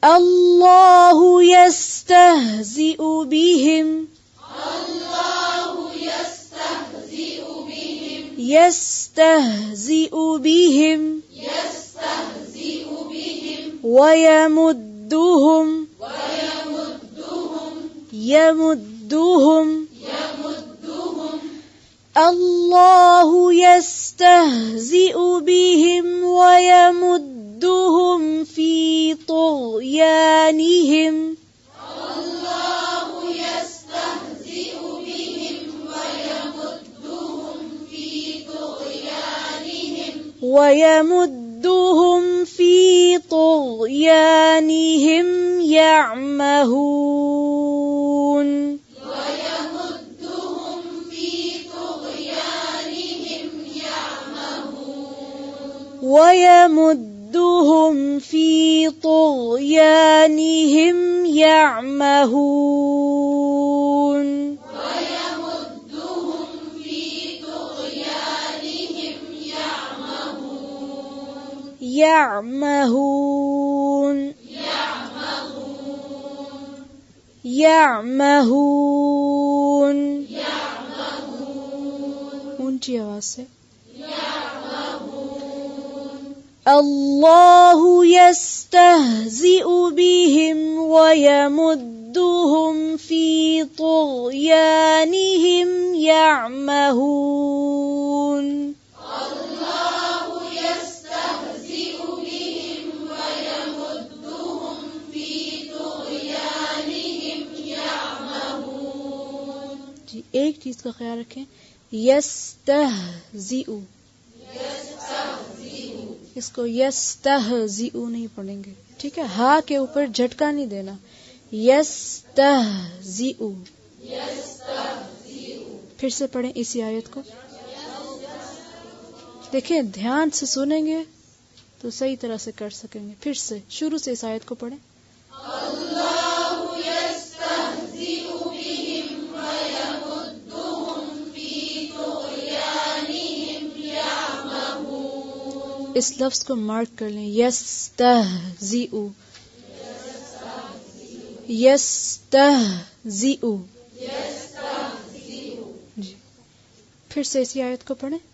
اللہ یستہزئ بہم یستہزئ بہم ویمدہم یمدہم اللہ یستہزئ بہم ویمدہم فی طغیانہم وَيَمُدُّهُمْ فِي طُغْيَانِهِمْ يَعْمَهُونَ وَيَمُدُّهُمْ فِي طُغْيَانِهِمْ يَعْمَهُونَ يعمهون يعمهون اونچی آواز سے اللہ یستہزئ بہم ویمدہم فی طغیانہم یعمہون ایک چیز کا خیال رکھیں، یستہزئ، اس کو یستہزئ نہیں پڑھیں گے، ٹھیک ہے؟ ہا کے اوپر جھٹکا نہیں دینا، یستہزئ۔ پھر سے پڑھیں اسی آیت کو، دیکھیں دھیان سے سنیں گے تو صحیح طرح سے کر سکیں گے۔ پھر سے شروع سے اس آیت کو پڑھیں۔ اس لفظ کو مارک کر لیں، یستہزئ، یستہزئ۔ جی پھر سے اسی آیت کو پڑھیں۔